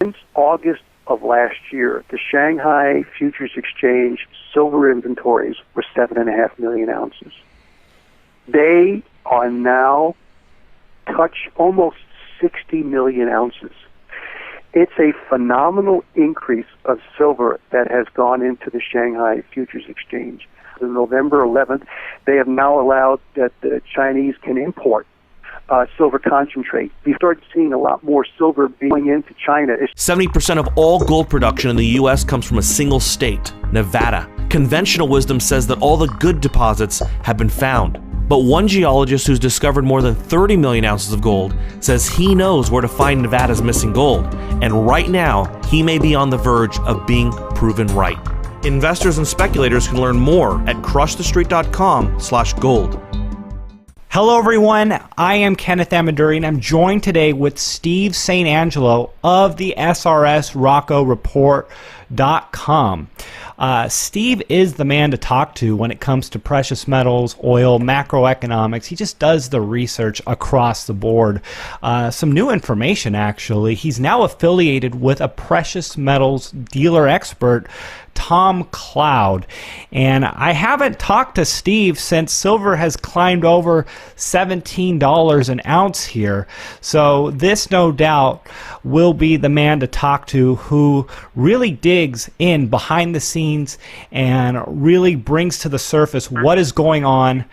Since August of last year, the Shanghai Futures Exchange silver inventories were 7.5 million ounces. They are now touch almost 60 million ounces. It's a phenomenal increase of silver that has gone into the Shanghai Futures Exchange. On November 11th, they have now allowed that the Chinese can import silver concentrate. We started seeing a lot more silver going into China. 70% of all gold production in the U.S. comes from a single state, Nevada. Conventional wisdom says that all the good deposits have been found. But one geologist who's discovered more than 30 million ounces of gold says he knows where to find Nevada's missing gold. And right now, he may be on the verge of being proven right. Investors and speculators can learn more at crushthestreet.com/gold. Hello, everyone. I am Kenneth Amaduri, and I'm joined today with Steve St Angelo of the SRSRocco report.com. Steve is the man to talk to when it comes to precious metals, oil, macroeconomics. He just does the research across the board. Some new information, actually. He's now affiliated with a precious metals dealer expert, Tom Cloud. And I haven't talked to Steve since silver has climbed over $17 an ounce here. So this, no doubt, will be the man to talk to who really digs in behind the scenes and really brings to the surface what is going on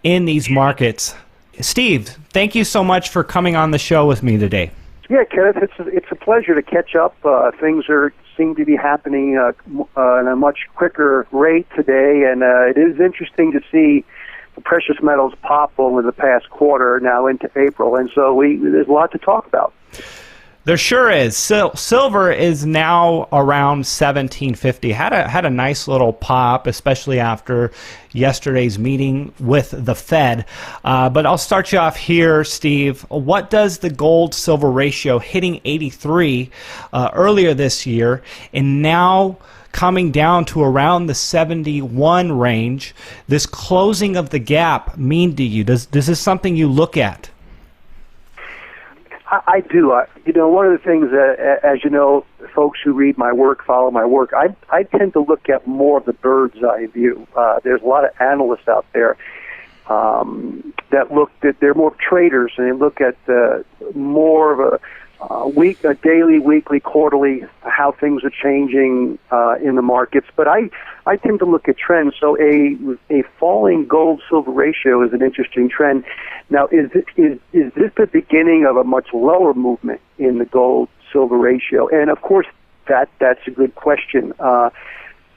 in these markets. Steve, thank you so much for coming on the show with me today. Yeah, Kenneth, it's a pleasure to catch up. Things seem to be happening at a much quicker rate today, and it is interesting to see the precious metals pop over the past quarter now into April, and so there's a lot to talk about. There sure is. Silver is now around $17.50. Had a nice little pop, especially after yesterday's meeting with the Fed. But I'll start you off here, Steve. What does the gold-silver ratio hitting 83 earlier this year and now coming down to around the 71 range, this closing of the gap mean to you? Does this something you look at? I do. One of the things, as you know, folks who read my work, follow my work, I tend to look at more of the bird's eye view. There's a lot of analysts out there that look at, they're more traders, and they look at more of a daily, weekly, quarterly, how things are changing in the markets. But I tend to look at trends. So a falling gold-silver ratio is an interesting trend. Now, is this the beginning of a much lower movement in the gold-silver ratio? And of course, that's a good question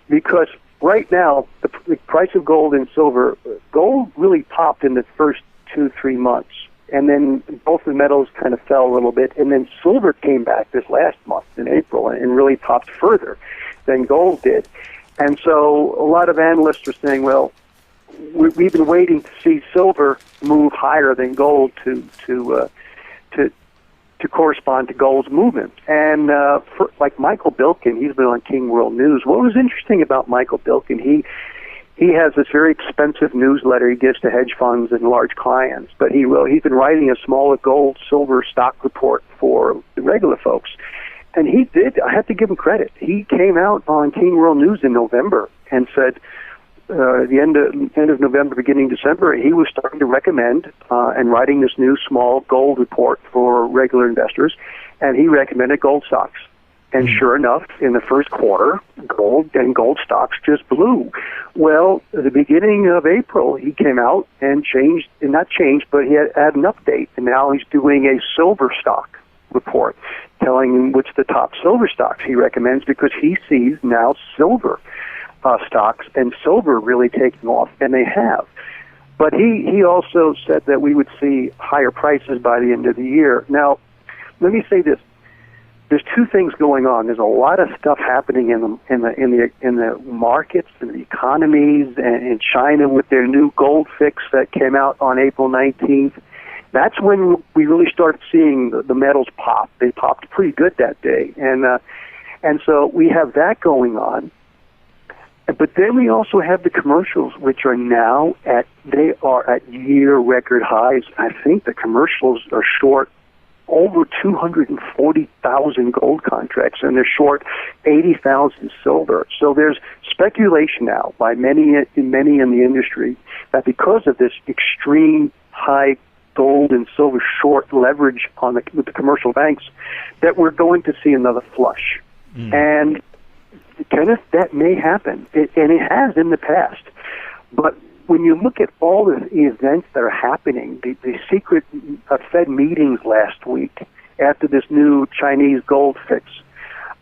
because right now the price of gold and silver, gold really popped in the first 2-3 months. And then both the metals kind of fell a little bit, and then silver came back this last month in April and really popped further than gold did. And so a lot of analysts are saying, well, we've been waiting to see silver move higher than gold to correspond to gold's movement. And like Michael Bilkin, he's been on King World News. What was interesting about Michael Bilkin, he has this very expensive newsletter he gives to hedge funds and large clients, but he's been writing a smaller gold-silver stock report for the regular folks. And he did, I have to give him credit, he came out on King World News in November and said, the end of November, beginning December, he was starting to recommend and writing this new small gold report for regular investors, and he recommended gold stocks. And sure enough, in the first quarter, gold and gold stocks just blew. Well, at the beginning of April, he came out and not changed, but he had an update. And now he's doing a silver stock report, telling him which the top silver stocks he recommends, because he sees now silver stocks and silver really taking off, and they have. But he also said that we would see higher prices by the end of the year. Now, let me say this. There's two things going on. There's a lot of stuff happening in the markets and the economies, and in China with their new gold fix that came out on April 19th. That's when we really started seeing the metals pop. They popped pretty good that day, and so we have that going on. But then we also have the commercials, which are now at year record highs. I think the commercials are short over 240,000 gold contracts, and they're short 80,000 silver. So there's speculation now by many in the industry that because of this extreme high gold and silver short leverage with the commercial banks, that we're going to see another flush. And Kenneth, that may happen, and it has in the past. But when you look at all the events that are happening, the secret Fed meetings last week after this new Chinese gold fix,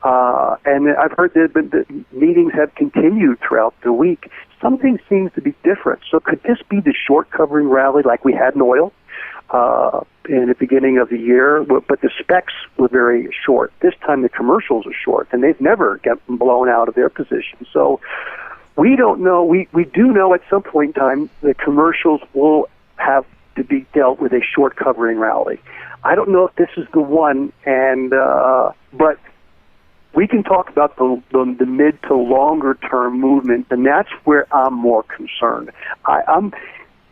and I've heard that the meetings have continued throughout the week, something seems to be different. So could this be the short covering rally like we had in oil in the beginning of the year? But the specs were very short. This time the commercials are short, and they've never gotten blown out of their position. So we don't know. We do know at some point in time the commercials will have to be dealt with a short covering rally. I don't know if this is the one, but we can talk about the mid to longer term movement, and that's where I'm more concerned.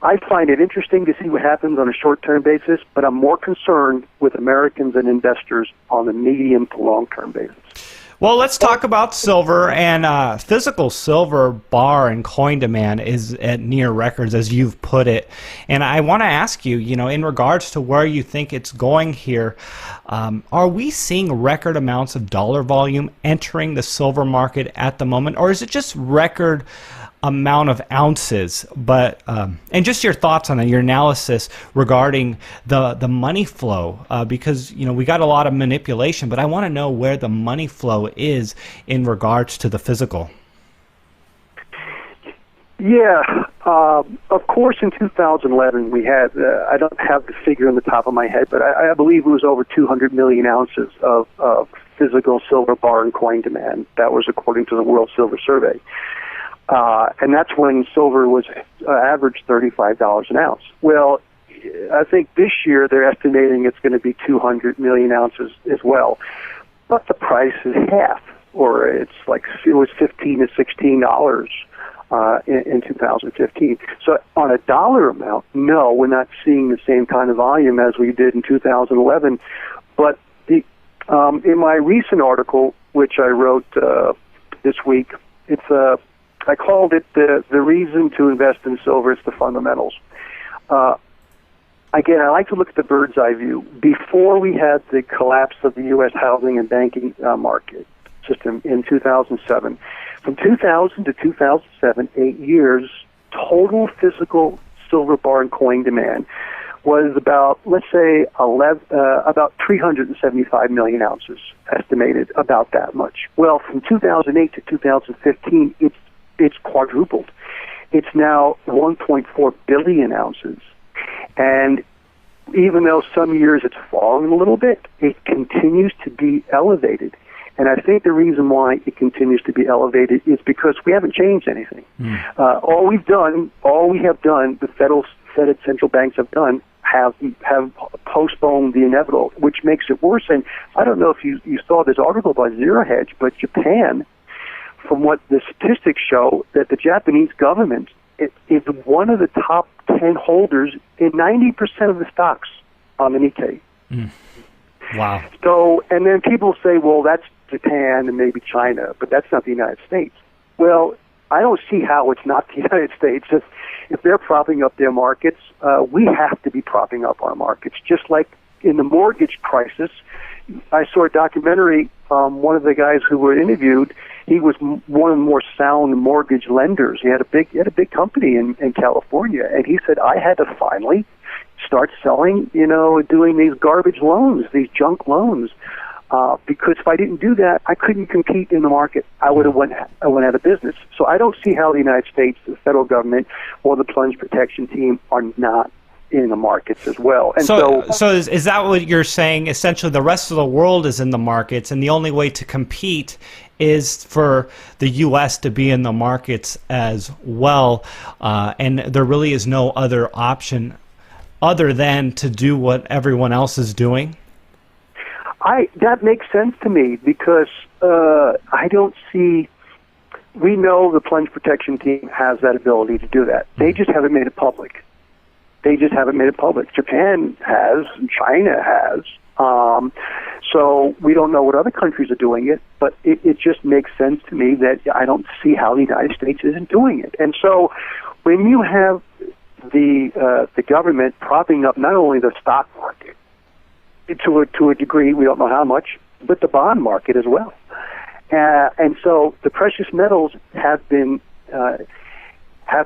I find it interesting to see what happens on a short term basis, but I'm more concerned with Americans and investors on the medium to long term basis. Well, let's talk about silver, and physical silver bar and coin demand is at near records, as you've put it. And I want to ask you, in regards to where you think it's going here, are we seeing record amounts of dollar volume entering the silver market at the moment, or is it just record amount of ounces? But and just your thoughts on it, your analysis regarding the money flow, because we got a lot of manipulation, but I want to know where the money flow is in regards to the physical. Yeah, of course in 2011 we had, I don't have the figure on the top of my head, but I believe it was over 200 million ounces of physical silver bar and coin demand. That was according to the World Silver Survey. And that's when silver was averaged $35 an ounce. Well, I think this year they're estimating it's going to be 200 million ounces as well. But the price is half, or it was $15 to $16 in 2015. So on a dollar amount, no, we're not seeing the same kind of volume as we did in 2011. But in my recent article, which I wrote this week, I called it the reason to invest in silver is the fundamentals. Again, I like to look at the bird's eye view. Before we had the collapse of the U.S. housing and banking market system in 2007, from 2000 to 2007, 8 years, total physical silver bar and coin demand was about, let's say, about 375 million ounces, estimated about that much. Well, from 2008 to 2015, it's quadrupled. It's now 1.4 billion ounces. And even though some years it's fallen a little bit, it continues to be elevated. And I think the reason why it continues to be elevated is because we haven't changed anything. All we have done, the Fed central banks have done, have postponed the inevitable, which makes it worse. And I don't know if you saw this article by Zero Hedge, but Japan, from what the statistics show, that the Japanese government is one of the top 10 holders in 90% of the stocks on the Nikkei. Wow. So, and then people say, well, that's Japan and maybe China, but that's not the United States. Well, I don't see how it's not the United States. If they're propping up their markets, we have to be propping up our markets. Just like in the mortgage crisis, I saw a documentary, one of the guys who were interviewed, he was one of the more sound mortgage lenders. He had a big company in California, and he said, I had to finally start selling, doing these garbage loans, these junk loans, because if I didn't do that, I couldn't compete in the market. I went out of business. So I don't see how the United States, the federal government, or the plunge protection team are not in the markets as well. And so is that what you're saying? Essentially, the rest of the world is in the markets, and the only way to compete is for the U.S. to be in the markets as well, and there really is no other option other than to do what everyone else is doing? That makes sense to me, because I don't see... We know the plunge protection team has that ability to do that. They just haven't made it public. Japan has, and China has. So we don't know what other countries are doing it, but it just makes sense to me that I don't see how the United States isn't doing it. And so when you have the government propping up not only the stock market to a degree, we don't know how much, but the bond market as well. And so the precious metals have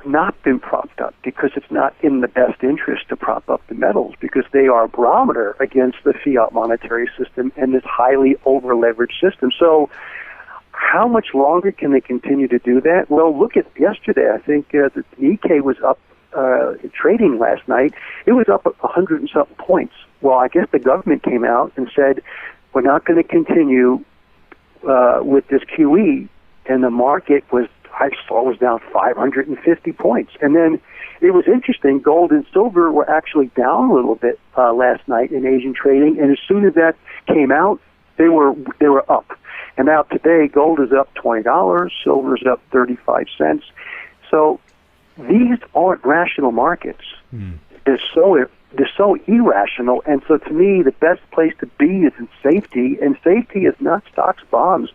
not been propped up because it's not in the best interest to prop up the metals, because they are a barometer against the fiat monetary system and this highly over-leveraged system. So how much longer can they continue to do that? Well, look at yesterday. I think the Nikkei was up trading last night. It was up 100 and something points. Well, I guess the government came out and said, we're not going to continue with this QE, and the market I saw was down 550 points. And then it was interesting, gold and silver were actually down a little bit last night in Asian trading, and as soon as that came out, they were up. And now today, gold is up $20, silver is up 35 cents. So these aren't rational markets. They're so irrational, and so to me, the best place to be is in safety, and safety is not stocks, bonds,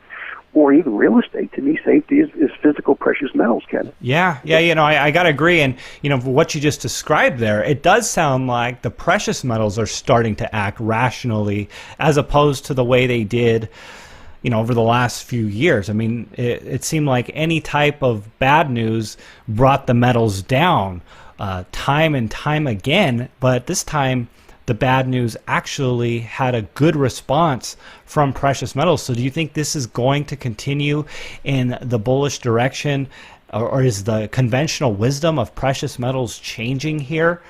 or even real estate. To me, safety is physical precious metals, Ken. Yeah, I got to agree. And, what you just described there, it does sound like the precious metals are starting to act rationally as opposed to the way they did, over the last few years. I mean, it seemed like any type of bad news brought the metals down time and time again, but this time the bad news actually had a good response from precious metals. So do you think this is going to continue in the bullish direction, or is the conventional wisdom of precious metals changing here?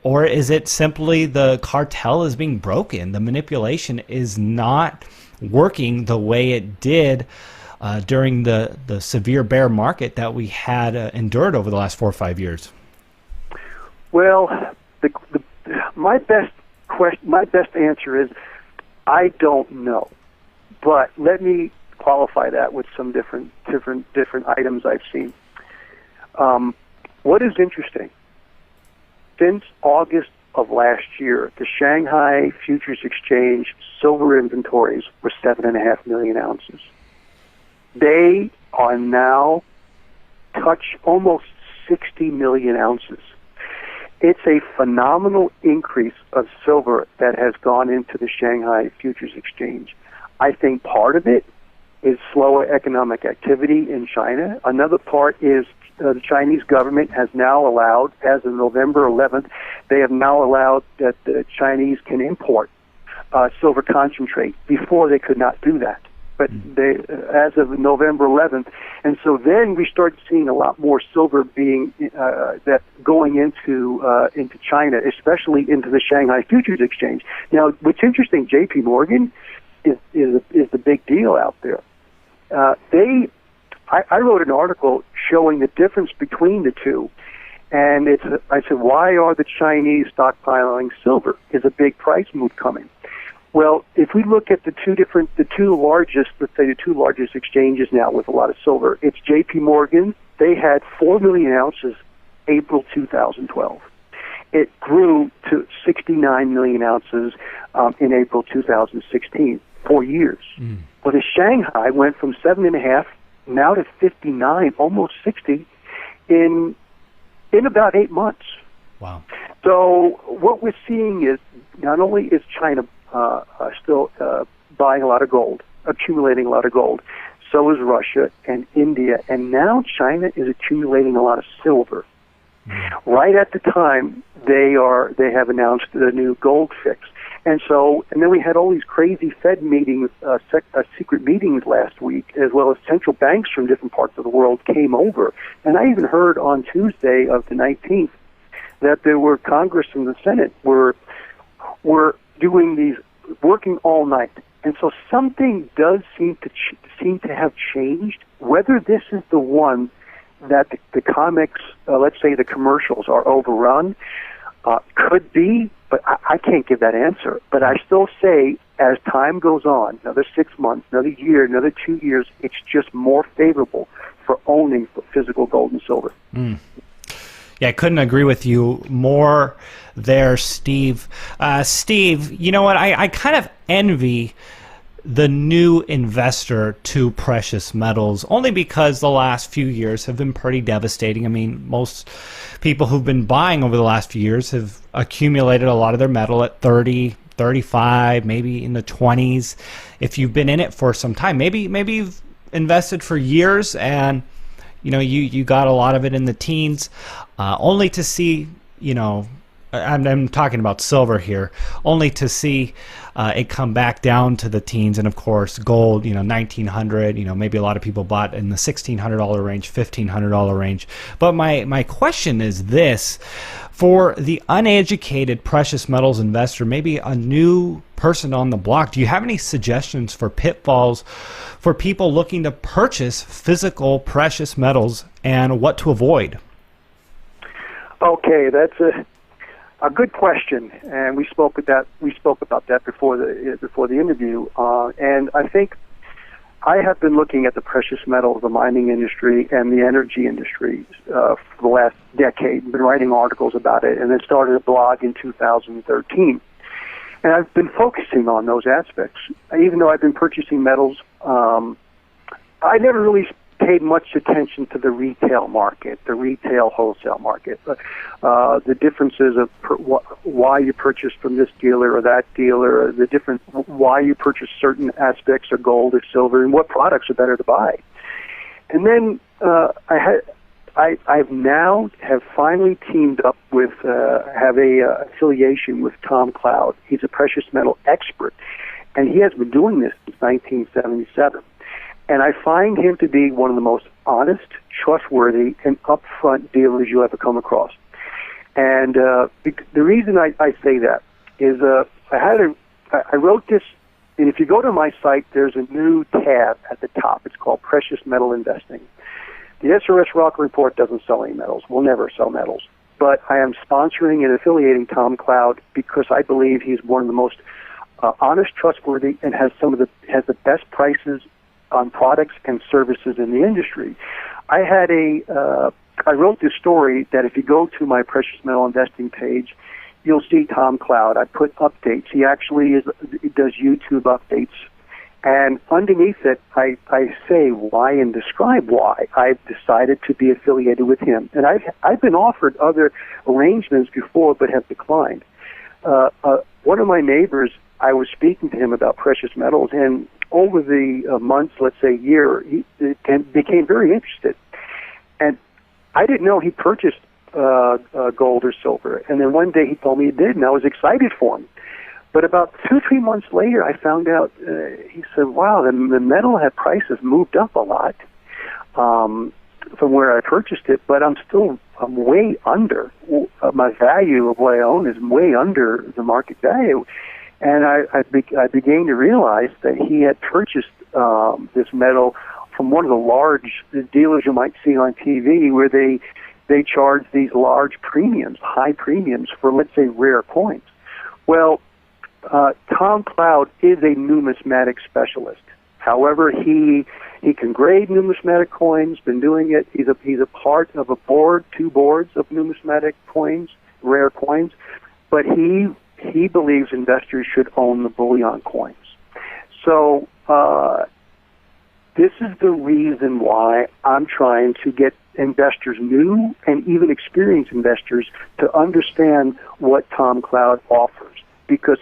Or is it simply the cartel is being broken? The manipulation is not working the way it did during the severe bear market that we had endured over the last 4 or 5 years? Well, my best answer is I don't know, but let me qualify that with some different items I've seen. What is interesting? Since August of last year, the Shanghai Futures Exchange silver inventories were 7.5 million ounces. They are now touch almost 60 million ounces. It's a phenomenal increase of silver that has gone into the Shanghai Futures Exchange. I think part of it is slower economic activity in China. Another part is the Chinese government has now allowed, as of November 11th, they have now allowed that the Chinese can import silver concentrate. Before they could not do that. But they, as of November 11th, and so then we started seeing a lot more silver being that going into China, especially into the Shanghai Futures Exchange. Now, what's interesting, J.P. Morgan is the big deal out there. I wrote an article showing the difference between the two, and I said, why are the Chinese stockpiling silver? Is a big price move coming? Well, if we look at the two largest exchanges now with a lot of silver, it's J.P. Morgan. They had 4 million ounces April 2012. It grew to 69 million ounces in April 2016, 4 years. Well, the Shanghai went from 7.5 now to 59, almost 60 in about 8 months. Wow. So what we're seeing is not only is China still buying a lot of gold, accumulating a lot of gold, so is Russia and India, and now China is accumulating a lot of silver. Right at the time they have announced the new gold fix. And then we had all these crazy Fed meetings, secret meetings last week, as well as central banks from different parts of the world came over. And I even heard on Tuesday of the 19th that there were Congress and the Senate were doing these, working all night. And so something does seem to have changed. Whether this is the one that the comics, let's say the commercials, are overrun, could be, but I can't give that answer. But I still say, as time goes on, another 6 months, another year, another 2 years, it's just more favorable for owning physical gold and silver. Yeah, I couldn't agree with you more there, Steve. Steve, you know what? I kind of envy the new investor to precious metals, only because the last few years have been pretty devastating. I mean, most people who've been buying over the last few years have accumulated a lot of their metal at 30, 35, maybe in the 20s. If you've been in it for some time, maybe you've invested for years and you got a lot of it in the teens, only to see, I'm talking about silver here, only to see it come back down to the teens. And of course, gold, 1900, maybe a lot of people bought in the $1,600 range, $1,500 range. But my question is this: for the uneducated precious metals investor, maybe a new person on the block, do you have any suggestions for pitfalls for people looking to purchase physical precious metals and what to avoid? Okay, that's a good question, and we spoke about that before the interview. And I think I have been looking at the precious metals, the mining industry, and the energy industry for the last decade. I've been writing articles about it, and then started a blog in 2013. And I've been focusing on those aspects. Even though I've been purchasing metals, I never really paid much attention to the retail market, the retail wholesale market, the differences of why you purchase from this dealer or that dealer, why you purchase certain aspects of gold or silver, and what products are better to buy. And then I've now finally teamed up with, have a affiliation with Tom Cloud. He's a precious metal expert, and he has been doing this since 1977. And I find him to be one of the most honest, trustworthy, and upfront dealers you'll ever come across. And the reason I say that is I wrote this, and if you go to my site, there's a new tab at the top. It's called Precious Metal Investing. The SRSRocco report doesn't sell any metals. We'll never sell metals. But I am sponsoring and affiliating Tom Cloud because I believe he's one of the most honest, trustworthy, and has the best prices on products and services in the industry. I wrote this story that if you go to my precious metal investing page, you'll see Tom Cloud. I put updates. He actually does YouTube updates. And underneath it, I say why and describe why I've decided to be affiliated with him. And I've been offered other arrangements before, but have declined. One of my neighbors, I was speaking to him about precious metals, and over the months, let's say year, he became very interested. And I didn't know he purchased gold or silver. And then one day he told me he did, and I was excited for him. But about 2-3 months later, I found out, he said, wow, the metal prices moved up a lot from where I purchased it, but I'm way under. My value of what I own is way under the market value. And I began to realize that he had purchased this metal from one of the large dealers you might see on TV, where they charge these large premiums, high premiums for, let's say, rare coins. Well, Tom Cloud is a numismatic specialist. However, he can grade numismatic coins. Been doing it. He's a part of two boards of numismatic coins, rare coins, but he believes investors should own the bullion coins. So this is the reason why I'm trying to get investors, new and even experienced investors, to understand what Tom Cloud offers. Because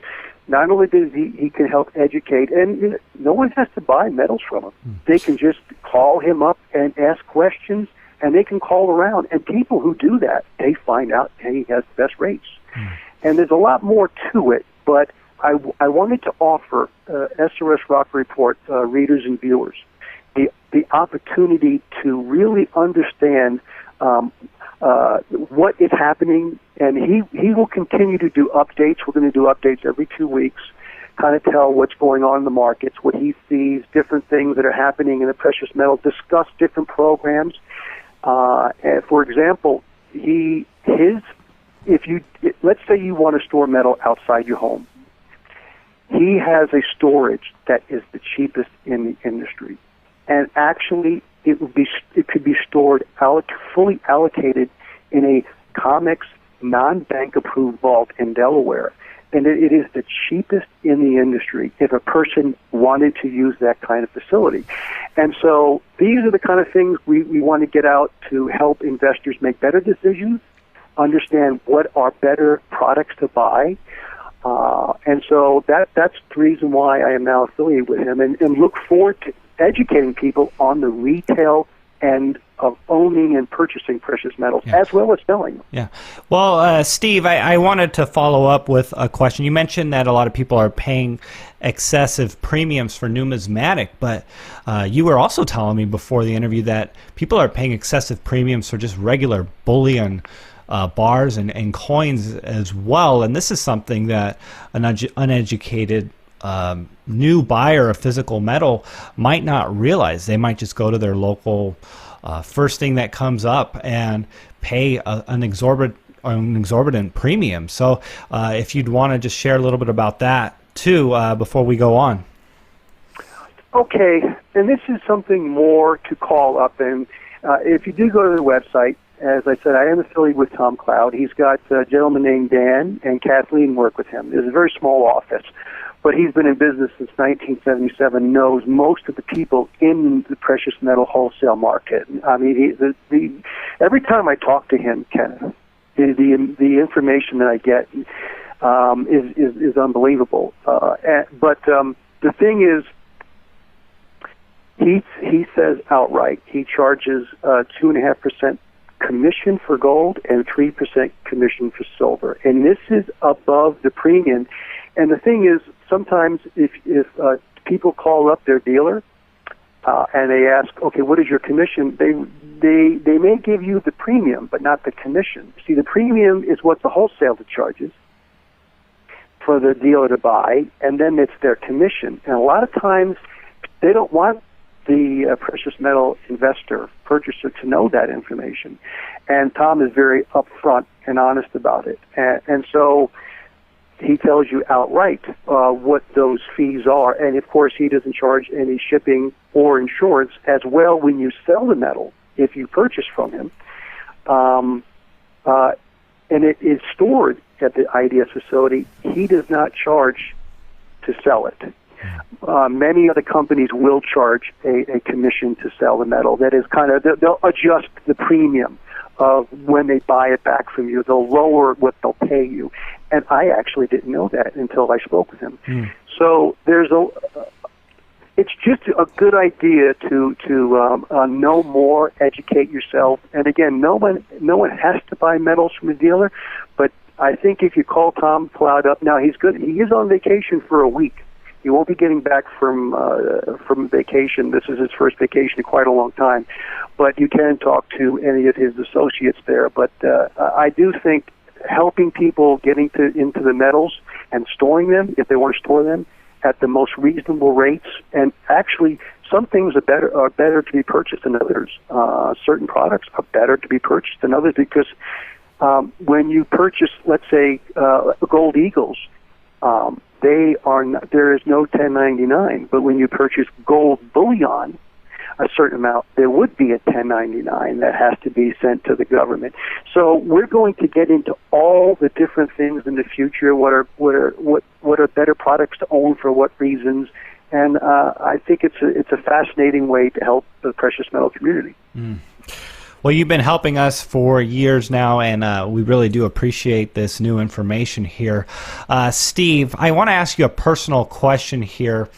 not only does he can help educate, and no one has to buy metals from him. They can just call him up and ask questions, and they can call around. And people who do that, they find out he has the best rates. And there's a lot more to it, but I wanted to offer SRSRocco report readers and viewers the opportunity to really understand what is happening. And he will continue to do updates. We're going to do updates every 2 weeks, kind of tell what's going on in the markets, what he sees, different things that are happening in the precious metal, discuss different programs. And for example, let's say you want to store metal outside your home. He has a storage that is the cheapest in the industry. And actually, it could be stored fully allocated in COMEX non-bank approved vault in Delaware. And it is the cheapest in the industry if a person wanted to use that kind of facility. And so these are the kind of things we want to get out to help investors make better decisions, understand what are better products to buy. And so that's the reason why I am now affiliated with him, and look forward to educating people on the retail end of owning and purchasing precious metals, as well as selling them. Yeah. Well, Steve, I wanted to follow up with a question. You mentioned that a lot of people are paying excessive premiums for numismatic, but you were also telling me before the interview that people are paying excessive premiums for just regular bullion bars and coins as well. And this is something that an uneducated new buyer of physical metal might not realize. They might just go to their local first thing that comes up and pay an exorbitant premium. So if you'd want to just share a little bit about that too before we go on. Okay, and this is something more to call up. And if you do go to the website, as I said, I am affiliated with Tom Cloud. He's got a gentleman named Dan and Kathleen work with him. There's a very small office, but he's been in business since 1977, knows most of the people in the precious metal wholesale market. I mean, every time I talk to him, Kenneth, the information that I get is unbelievable. But the thing is, he says outright he charges 2.5% commission for gold and 3% commission for silver, and this is above the premium. And the thing is, sometimes if people call up their dealer and they ask, okay, what is your commission? They may give you the premium, but not the commission. See, the premium is what the wholesaler charges for the dealer to buy, and then it's their commission. And a lot of times, they don't want the precious metal investor, purchaser, to know that information. And Tom is very upfront and honest about it. And so he tells you outright what those fees are. And, of course, he doesn't charge any shipping or insurance as well when you sell the metal, if you purchase from him. And it is stored at the IDS facility. He does not charge to sell it. Many other companies will charge a commission to sell the metal. That is kind of, they'll adjust the premium of when they buy it back from you. They'll lower what they'll pay you. And I actually didn't know that until I spoke with him. So it's just a good idea to know more, educate yourself. And again, no one has to buy metals from a dealer, but I think if you call Tom Cloud up now, he's good. He is on vacation for a week. He won't be getting back from vacation. This is his first vacation in quite a long time. But you can talk to any of his associates there. But I do think helping people getting into the metals and storing them, if they want to store them, at the most reasonable rates. And actually, some things are better to be purchased than others. Certain products are better to be purchased than others because when you purchase, let's say, gold eagles, there is no 1099, but when you purchase gold bullion, a certain amount, there would be a 1099 that has to be sent to the government. So we're going to get into all the different things in the future. What are better products to own for what reasons? And I think it's a fascinating way to help the precious metal community. Well, you've been helping us for years now, and we really do appreciate this new information here. Steve, I want to ask you a personal question here.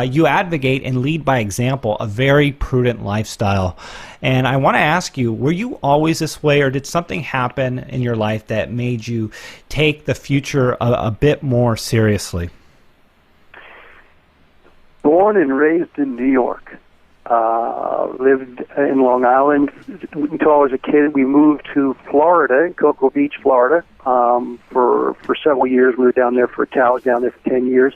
You advocate and lead by example a very prudent lifestyle. And I want to ask you, were you always this way, or did something happen in your life that made you take the future a bit more seriously? Born and raised in New York. Lived in Long Island until I was a kid. We moved to Florida, Cocoa Beach, Florida, for several years. We were down there I was down there for 10 years.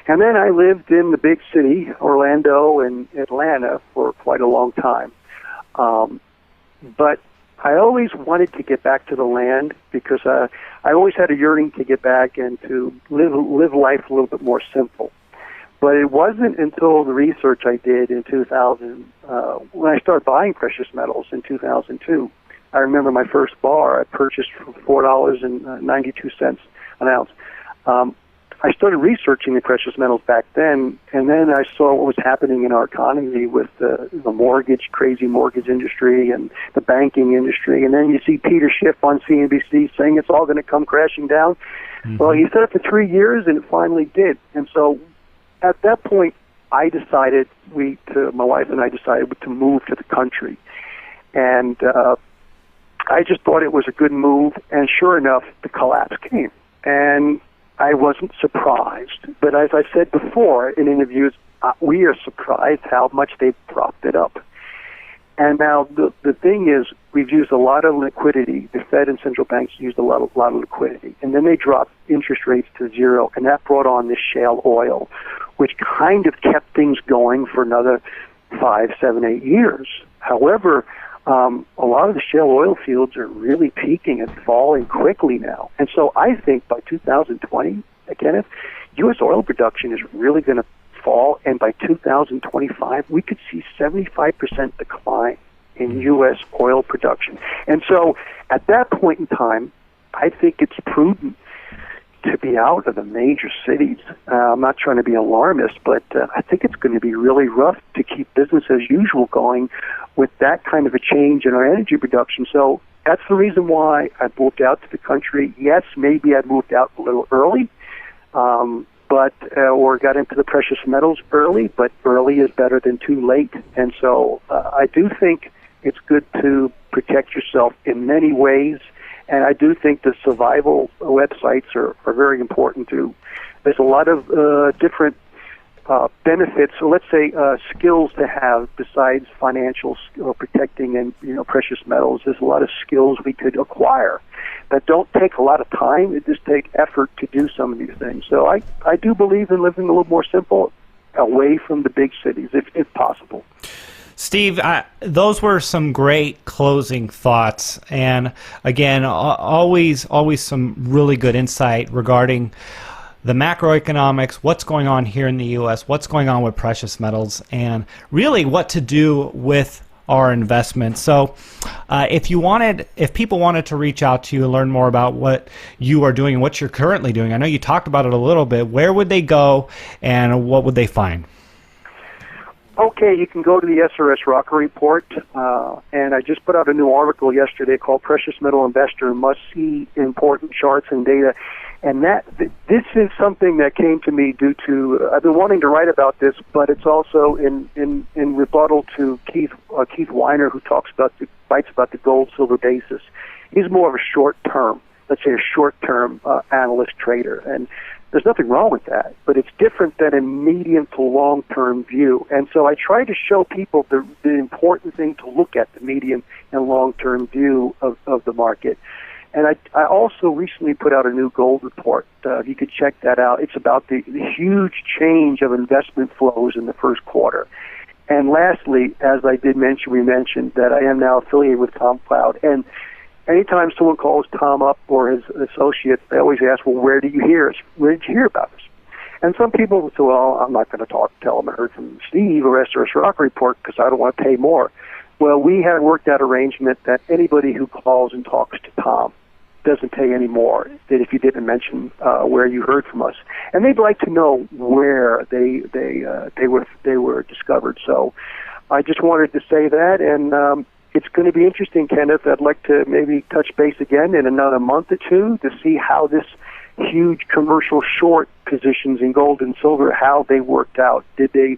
And then I lived in the big city, Orlando and Atlanta, for quite a long time. But I always wanted to get back to the land because I always had a yearning to get back and to live life a little bit more simple. But it wasn't until the research I did in 2000, when I started buying precious metals in 2002, I remember my first bar I purchased for $4.92 an ounce. I started researching the precious metals back then, and then I saw what was happening in our economy with the crazy mortgage industry and the banking industry. And then you see Peter Schiff on CNBC saying it's all going to come crashing down. Mm-hmm. Well, he said it for 3 years, and it finally did. And so at that point, my wife and I decided to move to the country. And I just thought it was a good move, and sure enough, the collapse came. And I wasn't surprised, but as I said before in interviews, we are surprised how much they've propped it up. And now the thing is, we've used a lot of liquidity. The Fed and central banks used a lot of liquidity, and then they dropped interest rates to zero, and that brought on this shale oil, which kind of kept things going for another 5, 7, 8 years. However, a lot of the shale oil fields are really peaking and falling quickly now. And so I think by 2020, Kenneth, U.S. oil production is really going to fall, and by 2025, we could see 75% decline in U.S. oil production. And so at that point in time, I think it's prudent to be out of the major cities. I'm not trying to be alarmist, but I think it's going to be really rough to keep business as usual going with that kind of a change in our energy production. So that's the reason why I moved out to the country. Yes, maybe I moved out a little early, or got into the precious metals early, but early is better than too late. And so I do think it's good to protect yourself in many ways. And I do think the survival websites are very important too. There's a lot of different benefits, so let's say skills to have besides financial protecting and precious metals. There's a lot of skills we could acquire that don't take a lot of time. It just take effort to do some of these things. So I do believe in living a little more simple, away from the big cities, if possible. Steve, those were some great closing thoughts, and again, always some really good insight regarding the macroeconomics, what's going on here in the U.S., what's going on with precious metals, and really what to do with our investments. So if people wanted to reach out to you and learn more about what you are doing and what you're currently doing, I know you talked about it a little bit, where would they go and what would they find? Okay, you can go to the SRSRocco report, and I just put out a new article yesterday called Precious Metal Investor Must See Important Charts and Data. And this is something that came to me due to, I've been wanting to write about this, but it's also in rebuttal to Keith Weiner, who writes about the gold-silver basis. He's more of a short-term, let's say a short-term analyst trader. And there's nothing wrong with that, but it's different than a medium to long-term view. And so I try to show people the important thing to look at, the medium and long-term view of the market. And I also recently put out a new gold report. You could check that out. It's about the huge change of investment flows in the first quarter. And lastly, as I did mention, we mentioned that I am now affiliated with Tom Cloud. And anytime someone calls Tom up or his associates, they always ask, well, where did you hear us? Where did you hear about us? And some people will say, well, I'm not going to tell them I heard from Steve or SRSRocco report because I don't want to pay more. Well, we had worked out arrangement that anybody who calls and talks to Tom doesn't pay any more than if you didn't mention where you heard from us. And they'd like to know where they were discovered. So I just wanted to say that, and it's going to be interesting, Kenneth. I'd like to maybe touch base again in another month or two to see how this huge commercial short positions in gold and silver, how they worked out. Did they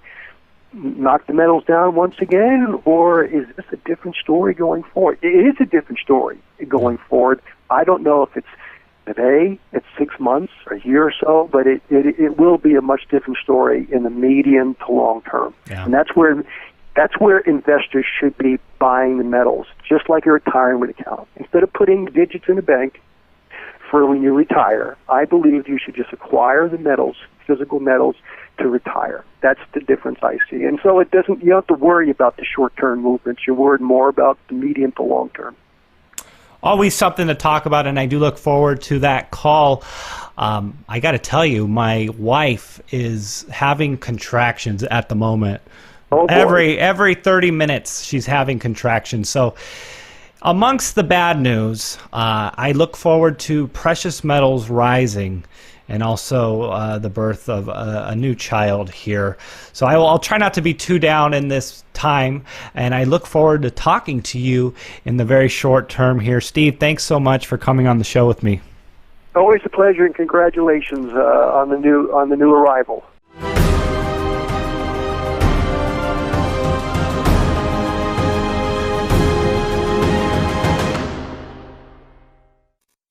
knock the metals down once again, or is this a different story going forward? It is a different story going forward. I don't know if it's today, it's 6 months, or a year or so, but it will be a much different story in the medium to long term. Yeah. And that's where investors should be buying the metals, just like a retirement account. Instead of putting digits in a bank for when you retire, I believe you should just acquire the metals, physical metals, to retire. That's the difference I see. And so you don't have to worry about the short-term movements. You're worried more about the medium to long term. Always something to talk about, and I do look forward to that call. I got to tell you, my wife is having contractions at the moment. Oh, every 30 minutes she's having contractions. So Amongst the bad news, I look forward to precious metals rising and also the birth of a new child here. So I'll try not to be too down in this time, and I look forward to talking to you in the very short term here. Steve, thanks so much for coming on the show with me. Always a pleasure, and congratulations on the new arrival.